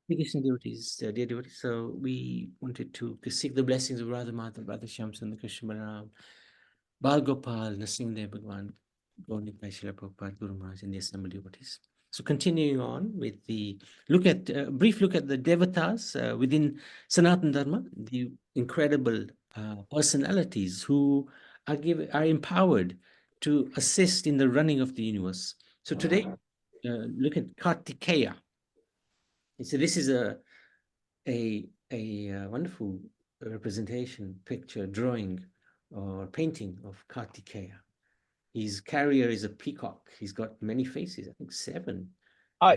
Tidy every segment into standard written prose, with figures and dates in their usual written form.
Krishna devotees, dear devotees. So we wanted to seek the blessings of Radha Madhav, Radha Shyamsundar, Krishna Balaram, Bal Gopal, Nrsimhadev Bhagwan, Gauri Vaishya Prabhupada, Guru Maharaj, and the assembled devotees. So continuing on with the brief look at the Devatas within Sanatan Dharma, the incredible personalities who are empowered to assist in the running of the universe. So today, look at Kartikeya. So this is a wonderful representation, picture, drawing, or painting of Kartikeya. His carrier is a peacock. He's got many faces, I think 7.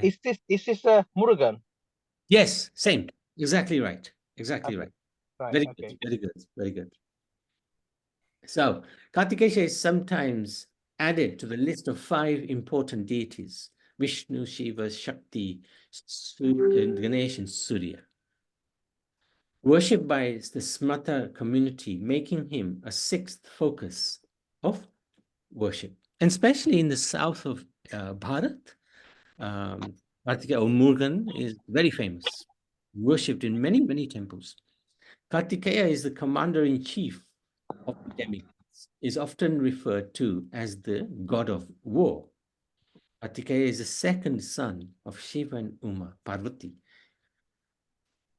Is this Murugan? Yes, same. Exactly right. Exactly Okay. right. Right. Very Okay. good. Very good. Very good. So Kartikeya is sometimes added to the list of 5 important deities: Vishnu, Shiva, Shakti, Ganesh, and Surya. Worshipped by the Smrata community, making him a 6th focus of worship. And especially in the south of Bharat, Kartikeya or Murugan is very famous, worshipped in many, many temples. Kartikeya is the commander-in-chief of the demigods, is often referred to as the god of war. Kartikeya is the 2nd son of Shiva and Uma, Parvati.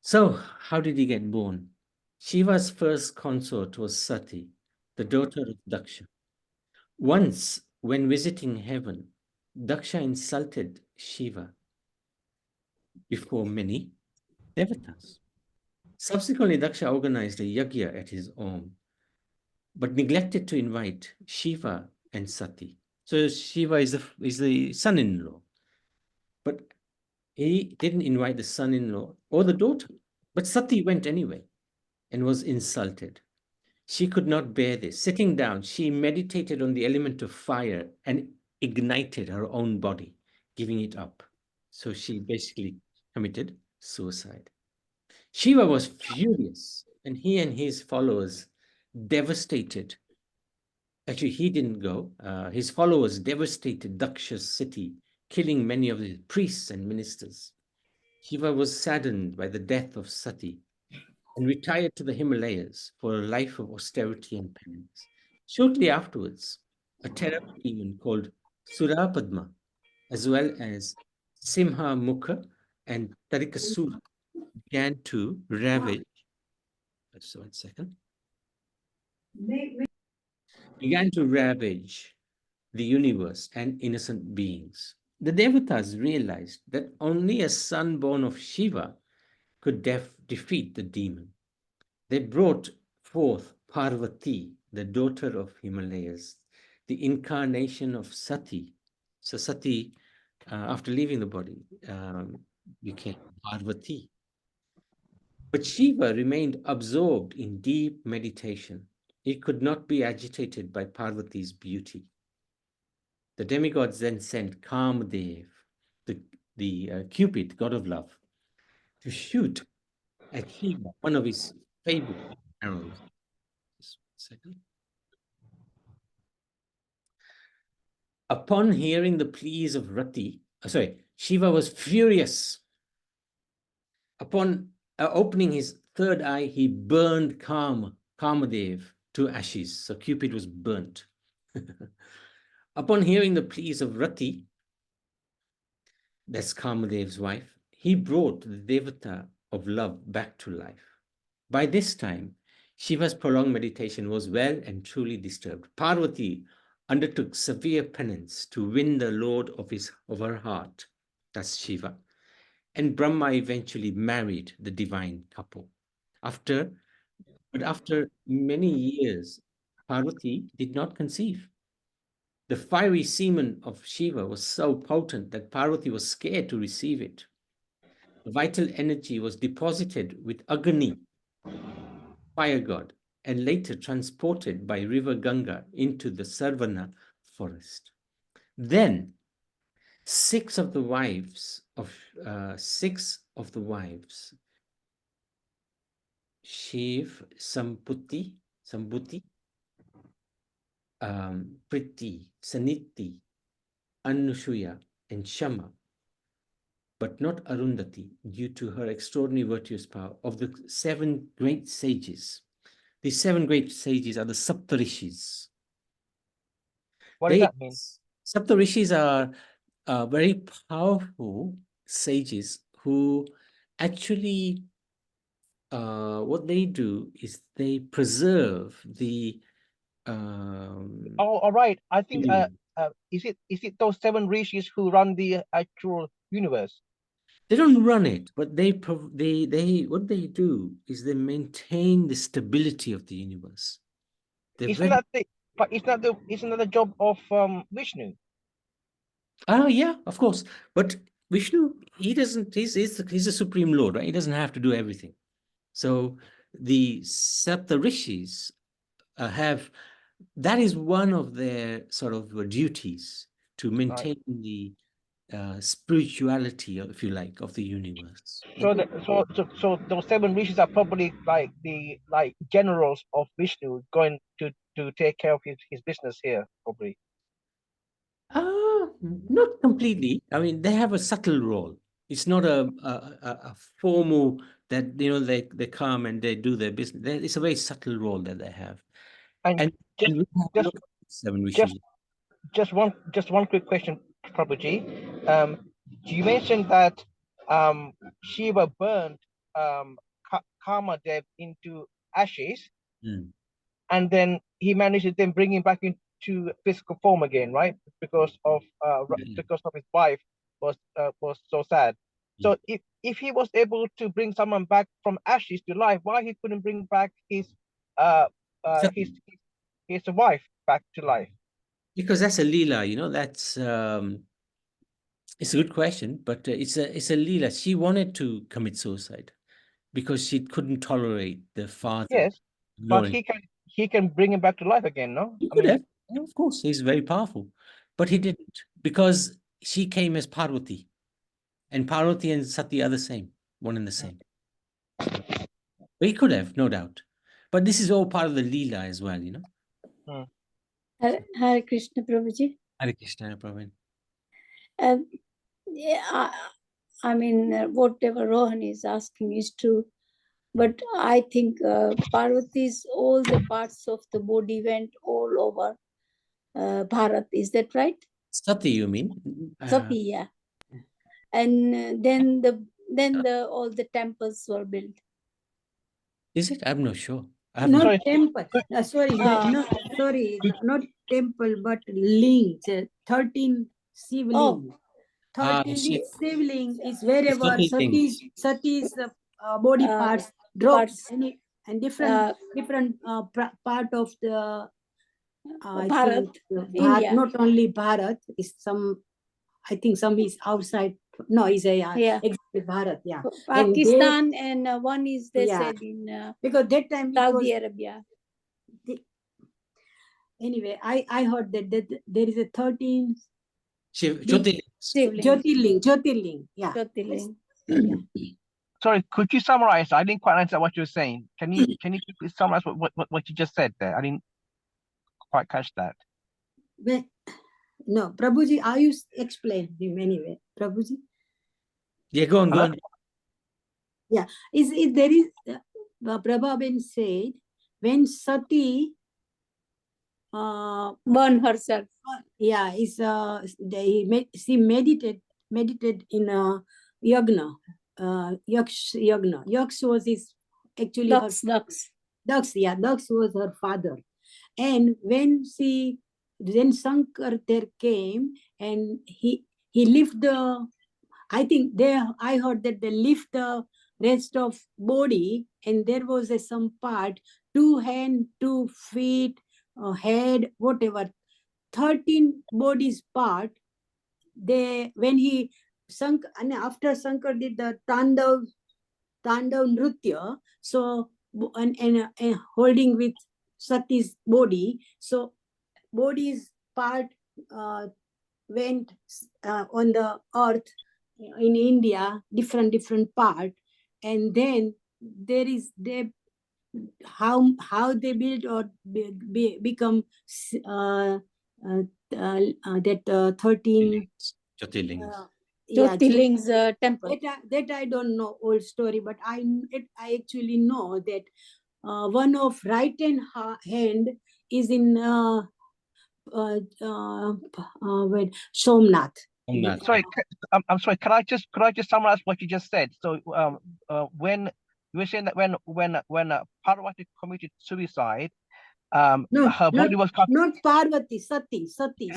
So, how did he get born? Shiva's first consort was Sati, the daughter of Daksha. Once, when visiting heaven, Daksha insulted Shiva before many Devatas. Subsequently, Daksha organized a yajna at his home, but neglected to invite Shiva and Sati. So Shiva is the son-in-law, but he didn't invite the son-in-law or the daughter. But Sati went anyway and was insulted. She could not bear this. Sitting down, she meditated on the element of fire and ignited her own body, giving it up. So she basically committed suicide. Shiva was furious, and he and his followers devastated. Actually, he didn't go. His followers devastated Daksha's city, killing many of his priests and ministers. Shiva was saddened by the death of Sati and retired to the Himalayas for a life of austerity and penance. Shortly afterwards, a terrible demon called Surapadma, as well as Simha Mukha and Tarikasura, began to ravage. Just 1 second. Began to ravage the universe and innocent beings. The Devatas realized that only a son born of Shiva could defeat the demon. They brought forth Parvati, the daughter of Himalayas, the incarnation of Sati. So Sati, after leaving the body, became Parvati. But Shiva remained absorbed in deep meditation. He could not be agitated by Parvati's beauty. The demigods then sent Kamadev, the Cupid, god of love, to shoot at Shiva, one of his favorite arrows. Just 1 second. Upon hearing the pleas of Shiva was furious. Upon opening his 3rd eye, he burned Kamadev to ashes. So Cupid was burnt. Upon hearing the pleas of Rati, that's Kamadev's wife, he brought the Devata of love back to life. By this time, Shiva's prolonged meditation was well and truly disturbed. Parvati undertook severe penance to win the lord of her heart, that's Shiva, and Brahma eventually married the divine couple. But after many years, Parvati did not conceive. The fiery semen of Shiva was so potent that Parvati was scared to receive it. The vital energy was deposited with Agni, fire god, and later transported by river Ganga into the Sarvana forest. Then 6 of the wives, Shiv, Sambhuti, Priti, Saniti, Anushuya, and Shama, but not Arundhati, due to her extraordinary virtuous power. Of the 7 great sages, the 7 great sages are the Saptarishis. What does that mean? Saptarishis are very powerful sages who actually, what they do is they preserve the Oh, all right. I think universe. is it those 7 rishis who run the actual universe? They don't run it, but they what they do is they maintain the stability of the universe. They're Isn't very isn't that the job of Vishnu? yeah, of course. But Vishnu, he doesn't. He's the supreme lord, right? He doesn't have to do everything. So the Saptarishis have, that is one of their sort of duties, to maintain the spirituality, if you like, of the universe. So those 7 rishis are probably like the generals of Vishnu going to take care of his business here, probably. Not completely. I mean, they have a subtle role. It's not a formal that, you know, they come and they do their business. It's a very subtle role that they have. And And we have just 7 rishis. just one quick question, Prabhuji. You mentioned that Shiva burned Kamadev into ashes, and then he managed to then bring him back into physical form again, right? Because of his wife was so sad. So if he was able to bring someone back from ashes to life, why he couldn't bring back his wife back to life? Because that's a lila, you know, that's it's a good question, but it's a lila. She wanted to commit suicide because she couldn't tolerate the father Yes, but ignoring. he can bring him back to life again, no? He I could mean, have, yeah, of course, he's very powerful, but he didn't, because she came as Parvati, and Parvati and Sati are the same, one and the same. So, but he could have, no doubt. But this is all part of the Leela as well, you know. Hare Krishna, Prabhuji. Hare Krishna, Praveen. Yeah, I mean, whatever Rohan is asking is true. But I think Parvati's all the parts of the body went all over Bharat. Is that right? Sati, you mean? Sati, yeah. And then the all the temples were built. Is it? I'm not sure. Not Sorry. temple. Not temple, but lings. 13 Sivling. 13 Sivling is wherever Sati's body parts drop, and different part of the Bharat, Bharat, not only Bharat, is some, I think some is outside. No, is a exactly Bharat, yeah. Pakistan, and one is they said in because that time Saudi Arabia. Anyway, I heard that there is a 13 Jyotirling. Yeah. Jyotirling. Sorry, could you summarize? I didn't quite understand what you were saying. Can you please summarize what you just said there? I didn't quite catch that. No, Prabhuji, I you explain him anyway. Prabhuji. Yeah, go on. Yeah, there is Prabhupada said when Sati burn herself. Yeah, she meditated in a yagna. Yagna. Yaks was actually Ducks. Ducks was her father. And when Shankar there came, and he lift the, I think I heard that they lift the rest of body, and there was some part, 2 hands, 2 feet, head, whatever, 13 bodies part. When he sunk, and after Shankar did the Tandav Nritya, so and holding with Sati's body, so body's part went on the earth in India, different part, and then how they build or become that 13 yeah, Jyotirling's temple. that I don't know old story, but I actually know that one of right hand is in wait, Somnath. Somnath, Sorry, I'm sorry. Could I just summarize what you just said? So, when you were saying that when Parvati committed suicide, No, her body was cut. not Parvati, Sati. Sati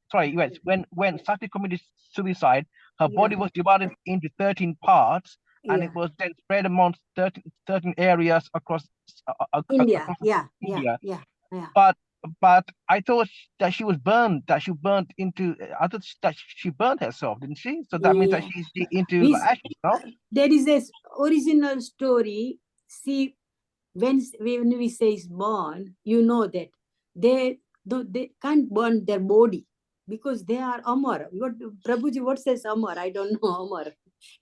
Sorry. Yes, when Sati committed suicide, her Yeah. body was divided into 13 parts, and it Yeah. was then spread amongst 13 areas across India. across Yeah. India. Yeah. But I thought that she was burned. That she burnt into. I thought that she burned herself, didn't she? So that means that Yeah. she's into ashes, no? There is a original story. See, when we say is born, you know that they can't burn their body because they are Amar. What Prabhuji, what says Amar? I don't know Amar.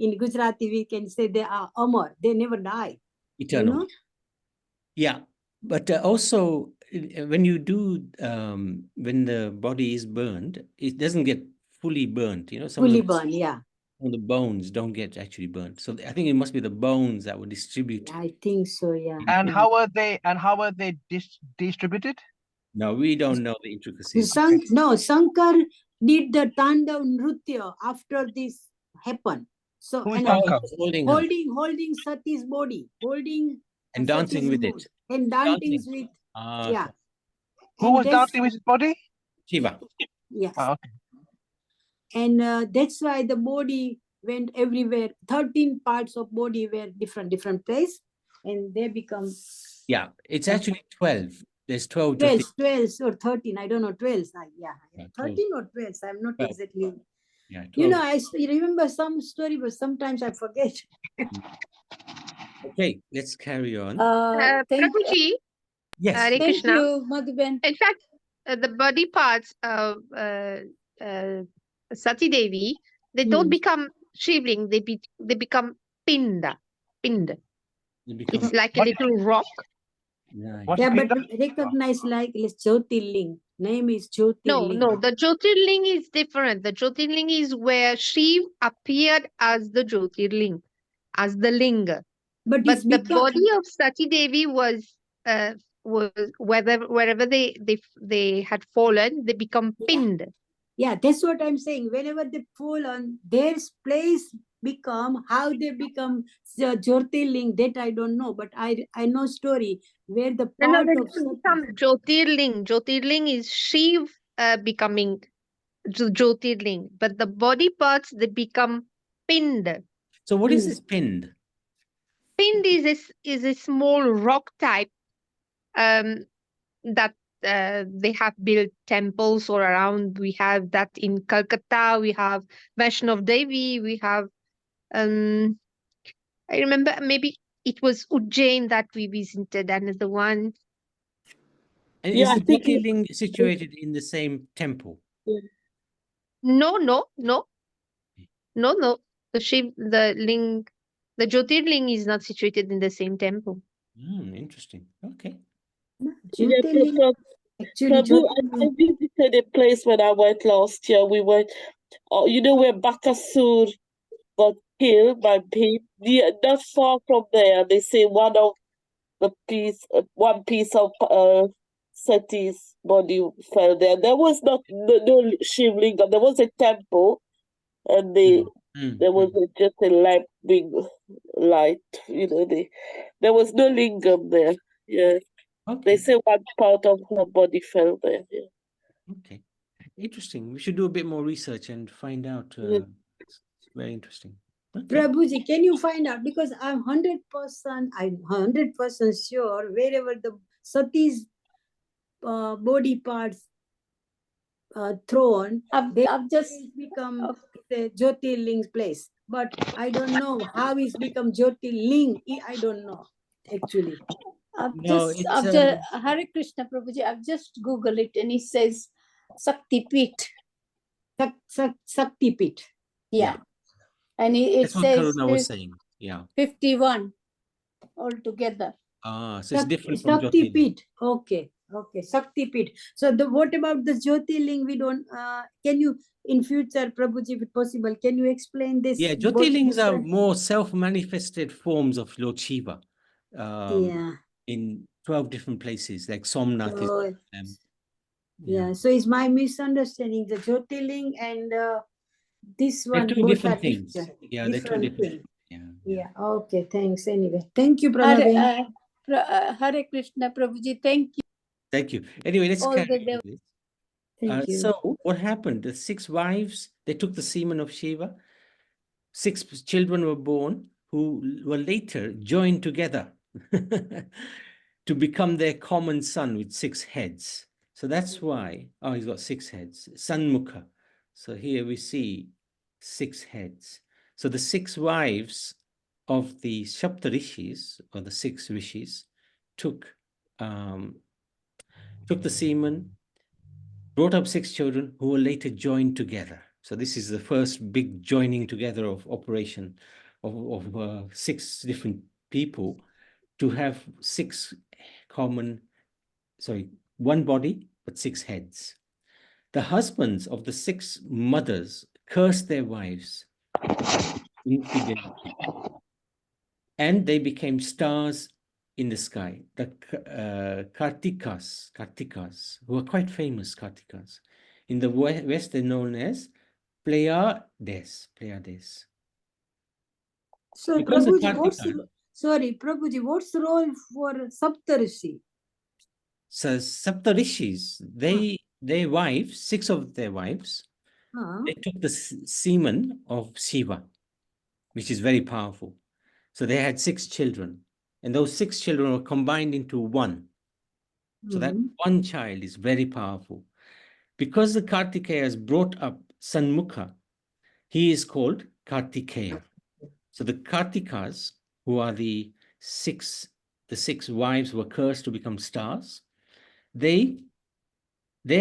In Gujarati, we can say they are Amar. They never die. eternal. You know? Yeah, but also when you do when the body is burned, it doesn't get fully burnt. You know, some Fully of the burn, yeah. some of the bones don't get actually burnt. So I think it must be the bones that were distributed. I think so, yeah. And how are they distributed? No, we don't know the intricacies. Shankar did the Tandav Nrutya after this happened. So, Who is and Shankar? Holding her holding Sati's body, holding and dancing Sati's with body, it. and dancing Dancing. with, Ah, yeah. okay. Who And was dancing with his body? Shiva. Yes. Okay. And that's why the body went everywhere. 13 parts of body were different place, and they become Yeah, it's actually 12. There's 12 to 12 or 13. I don't know, 12. Yeah, 12. 13 or 12. I'm not 12. exactly. Yeah, 12. You know, I remember some story, but sometimes I forget. Okay, let's carry on. Thank Prabhuji, Yes. Hare Thank Krishna. you, Madhuben. In fact, the body parts of Sati Devi, they don't become shivling, they become pinda. Pind. They become It's like a What? little rock. nice. What's Yeah, a but pinda? recognize like it's Jyotirling. Name is No, Jyotirling. the Jyotirling is different. The Jyotirling is where Shiv appeared as the Jyotirling, as the linga. But But it's the become, body of Sati Devi was wherever they had fallen, they become pinned. yeah, that's what I'm saying. Whenever they fall on, their place become, how they become Jyotirling, that I don't know. But I know story where the No, part they of didn't become Jyotirling. Jyotirling is Shiv becoming Jyotirling, but the body parts they become pinned. So what is this pinned? Pinned is a small rock type that they have built temples all around. We have that in Calcutta. We have Vaishnav Devi. We have I remember maybe it was Ujjain that we visited. Another one. And Yeah, is I the think Jyotirling situated in the same temple? No. The Shiv, the Jyotirling is not situated in the same temple. Interesting. Okay. yeah, Jyotirling. Actually, Prabhu, I Jyotirling. visited a place when I went last year. We went, you know where Bakasur got killed by Bhim? Yeah, not far from there. They say one piece of Sati's body fell there. There was no Shivlingam. There was a temple, and there was just a lamp being light. You know, there was no lingam there. Yeah. Okay. They say one part of her body fell there. Yeah. Okay. Interesting. We should do a bit more research and find out. Yeah. It's very interesting. Okay. Prabhuji, can you find out? Because I'm 100% sure wherever the Sati's body parts thrown, they I've just become the Jyotirling's place. But I don't know how it's become Jyotirling. I don't know, actually. No, it's Hare Krishna Prabhuji, I've just Googled it and it says Sakti Pit. Sakti Pit. Yeah. And it that's what says Karuna was saying. Yeah. 51 altogether. So it's different from Sakti Jyotirling. Pit. Okay. Okay, Shakti Pit. So what about the Jyotirling? We don't. Can you in future, Prabhuji, if possible, can you explain this? Yeah, both Jyotirlings are different- more self-manifested forms of Lord Shiva. Yeah. In 12 different places, like Somnath is So, one of them. yeah. So it's my misunderstanding. The Jyotirling and this They're one two both are different things. different. Yeah, they're two Different different things. things. Yeah. Okay. Thanks. Anyway, thank you, Hare, Pranavi. Hare Krishna, Prabhuji. Thank you. Thank you. Anyway, let's All carry the on this. Thank you. So what happened? The 6 wives, they took the semen of Shiva. 6 children were born who were later joined together to become their common son with 6 heads. So that's why, oh, he's got 6 heads, Sanmukha. So here we see 6 heads. So the 6 wives of the Saptarishis, or the 6 rishis, took the semen, brought up 6 children who were later joined together. So this is the first big joining together of operation of 6 different people to have 6 common, one body, but 6 heads. The husbands of the 6 mothers cursed their wives infidelity, and they became stars in the sky. The Kartikas, who are quite famous Kartikas. In the West, they're known as Pleiades. So Because the Prabhuji, Kartikas, Prabhuji, what's the role for Saptarishi? so Saptarishis, their wives, 6 of their wives, they took the semen of Shiva, which is very powerful. So they had 6 children, and those 6 children were combined into one. So that one child is very powerful. Because the Kartikeya has brought up Sanmukha, he is called Kartikeya. So the Kartikas, who are the 6 wives were cursed to become stars, their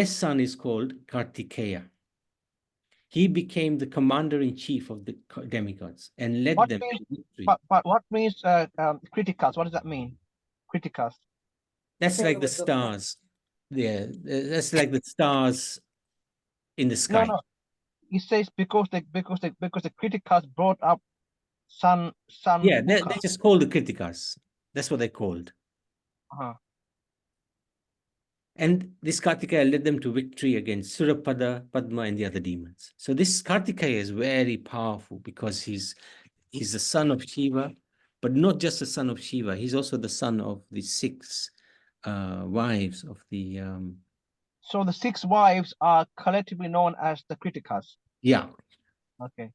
son is called Kartikeya. He became the commander-in-chief of the demigods and led them to victory. But what means criticas? What does that mean? Criticas. That's like the stars. Yeah, that's like the stars in the sky. No. He says because the criticas brought up Sun. Yeah, they're just called the Kritikas. That's what they're called. And this Kartikeya led them to victory against Surapada, Padma, and the other demons. So this Kartikeya is very powerful because he's the son of Shiva, but not just the son of Shiva. He's also the son of the 6 wives of the... So the 6 wives are collectively known as the criticas. Yeah. Okay.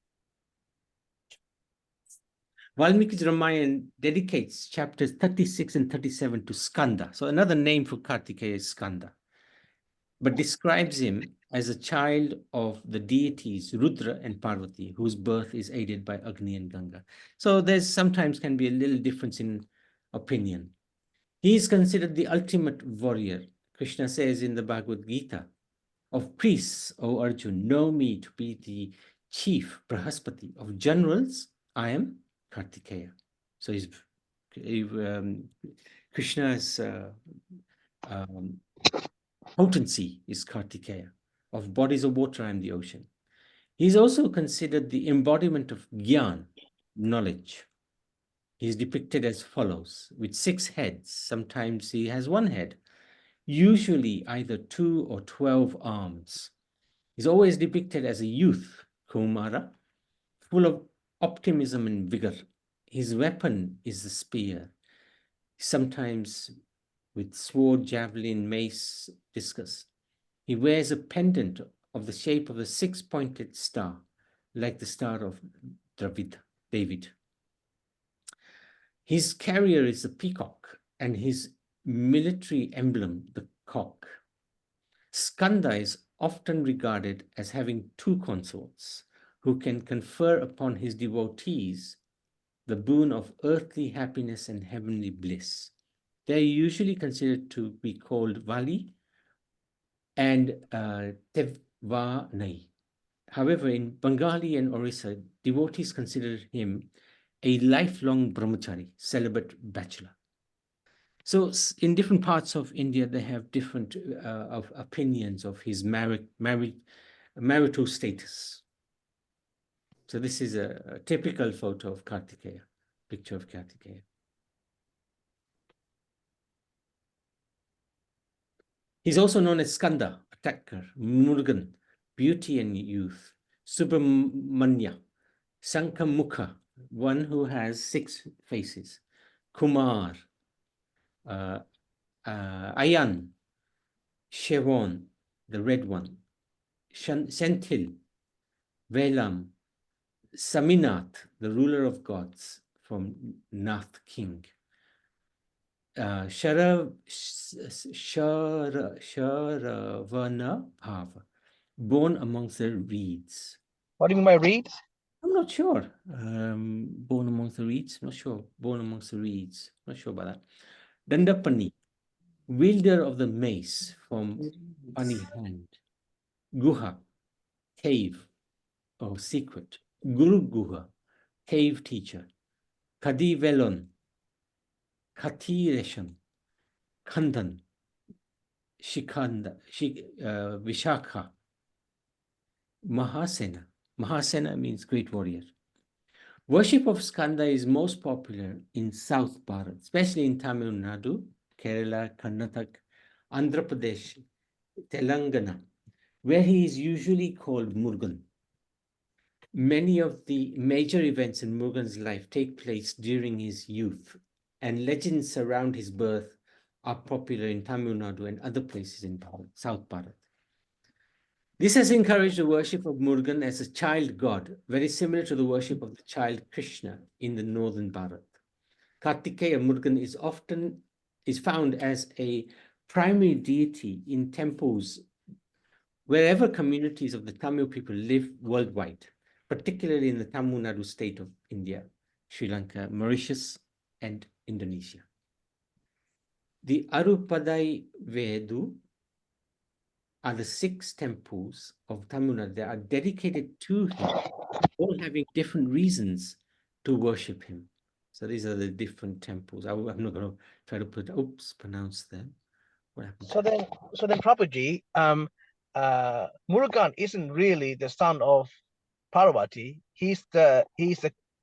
Valmiki's Ramayana dedicates chapters 36 and 37 to Skanda. So another name for Kartikeya is Skanda, but describes him as a child of the deities Rudra and Parvati, whose birth is aided by Agni and Ganga. So there's sometimes can be a little difference in opinion. He is considered the ultimate warrior. Krishna says in the Bhagavad Gita, of priests, O Arjun, know me to be the chief Prahaspati. Of generals, I am Kartikeya. So Krishna's potency is Kartikeya. Of bodies of water, I am the ocean. He's also considered the embodiment of Gyan, knowledge. He's depicted as follows, with 6 heads. Sometimes he has 1 head, usually either 2 or 12 arms. He's always depicted as a youth, Kumara, full of optimism and vigor. His weapon is the spear, sometimes with sword, javelin, mace, discus. He wears a pendant of the shape of a 6-pointed star, like the star of David. His carrier is the peacock, and his military emblem, the cock. Skanda is often regarded as having 2 consorts who can confer upon his devotees the boon of earthly happiness and heavenly bliss. They are usually considered to be called Vali and Tevvanai. However, in Bengali and Orissa, devotees consider him a lifelong brahmachari, celibate bachelor. So in different parts of India, they have different of opinions of his marital status. So this is a typical photo of Kartikeya, picture of Kartikeya. He's also known as Skanda, attacker, Murugan, beauty and youth, Subramanya, Sankamukha, one who has 6 faces, Kumar, Ayan, Shevon, the red one, Senthil, Velam, Saminath, the ruler of gods from Nath king, Sharavana Bhava, born amongst the reeds. What do you mean by reeds? I'm not sure. Born amongst the reeds, not sure. Born amongst the reeds, not sure about that. Dandapani, wielder of the mace from Pani hand. Guha, cave or secret. Guru Guha, cave teacher. Kadi Velon, Katiresham, Kandan, Shikanda, Vishakha, Mahasena. Mahasena means great warrior. Worship of Skanda is most popular in South Bharat, especially in Tamil Nadu, Kerala, Karnataka, Andhra Pradesh, Telangana, where he is usually called Murugan. Many of the major events in Murugan's life take place during his youth, and legends around his birth are popular in Tamil Nadu and other places in South Bharat. This has encouraged the worship of Murugan as a child god, very similar to the worship of the child Krishna in the northern Bharat. Kartikeya Murugan is found as a primary deity in temples wherever communities of the Tamil people live worldwide, particularly in the Tamil Nadu state of India, Sri Lanka, Mauritius, and Indonesia. The Arupadai Vedu are the 6 temples of Tamil Nadu that are dedicated to him, all having different reasons to worship him. So these are the different temples. I'm not going to try to pronounce them. What happened? So then, Prabhuji, Murugan isn't really the son of Parvati. He's the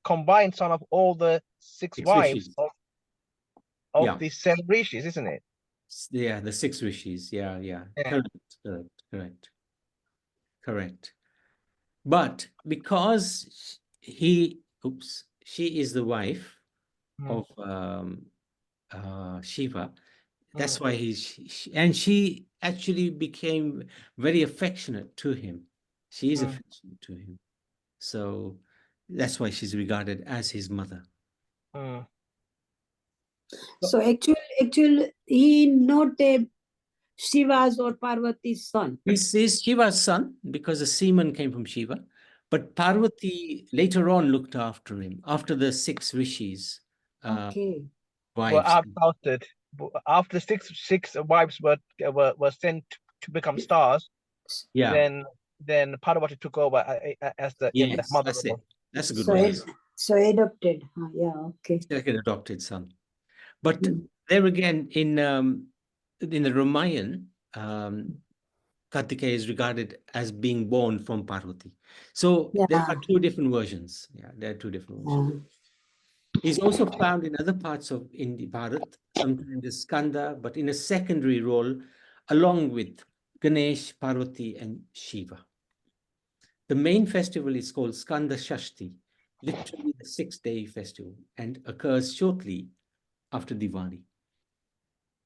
combined son of all the 6 wives rishis. of the 7 rishis, isn't it? Yeah, the 6 rishis. Yeah. Correct. But because she is the wife of Shiva, that's why she actually became very affectionate to him. She is affectionate to him. So that's why she's regarded as his mother. So actually, he not a Shiva's or Parvati's son. This is Shiva's son because the semen came from Shiva. But Parvati later on looked after him, after the 6 rishis. Okay. Were Wives. outed after the six wives were sent to become stars. Yeah. Then Parvati took over as the mother. That's it. That's a good So one. so adopted. Yeah. Okay. Like an adopted son. But there again, in the Ramayana, Kartikeya is regarded as being born from Parvati. So there are 2 different versions. Yeah, there are 2 different versions. He's also found in other parts of India, Bharat, sometimes as Skanda, but in a secondary role, along with Ganesh, Parvati, and Shiva. The main festival is called Skanda Shashti, literally the 6-day festival, and occurs shortly after Diwali.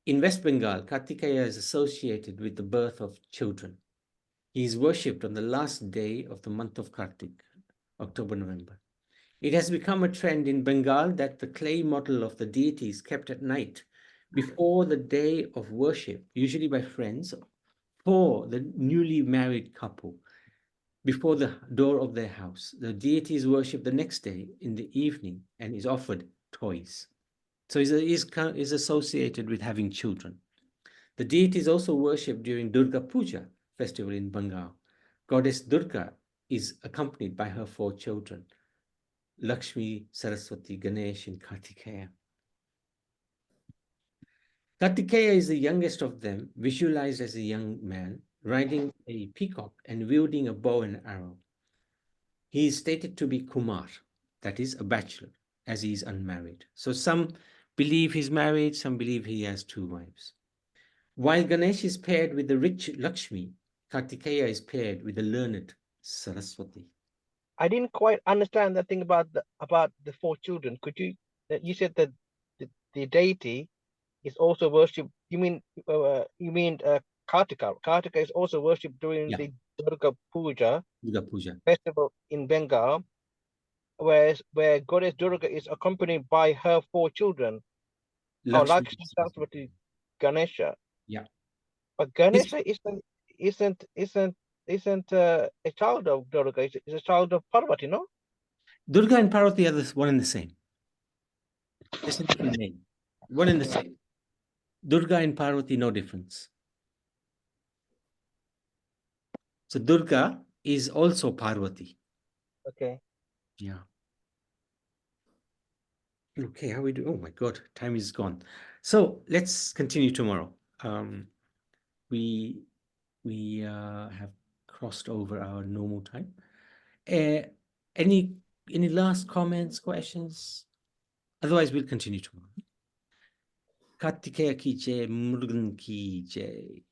In West Bengal, Kartikeya is associated with the birth of children. He is worshipped on the last day of the month of Kartik, October-November. It has become a trend in Bengal that the clay model of the deity is kept at night before the day of worship, usually by friends, for the newly married couple, before the door of their house. The deity is worshipped the next day in the evening and is offered toys. So is associated with having children. The deity is also worshipped during Durga Puja festival in Bengal. Goddess Durga is accompanied by her 4 children, Lakshmi, Saraswati, Ganesh, and Kartikeya. Kartikeya is the youngest of them, visualized as a young man, riding a peacock and wielding a bow and arrow. He is stated to be Kumar, that is, a bachelor, as he is unmarried. So some believe he's married, some believe he has 2 wives. While Ganesh is paired with the rich Lakshmi, Kartikeya is paired with the learned Saraswati. I didn't quite understand that thing about the 4 children. Could you? You said that the deity is also worshipped. You mean Kartika? Kartika is also worshipped during Yeah. the Durga Puja Durga Puja. festival in Bengal, where goddess Durga is accompanied by her 4 children, Lakshmi. Lakshmi, Saraswati, Ganesha. Yeah. But Ganesha isn't a child of Durga. It's a child of Parvati, no? Durga and Parvati are one and the same. Just a different name. One and the same. Durga and Parvati, no difference. So Durga is also Parvati. Okay. Yeah. Okay, how we do? Oh my God, time is gone. So let's continue tomorrow. We have crossed over our normal time. Any last comments, questions? Otherwise, we'll continue tomorrow. Kartikeya ki jai, Murugan ki jai.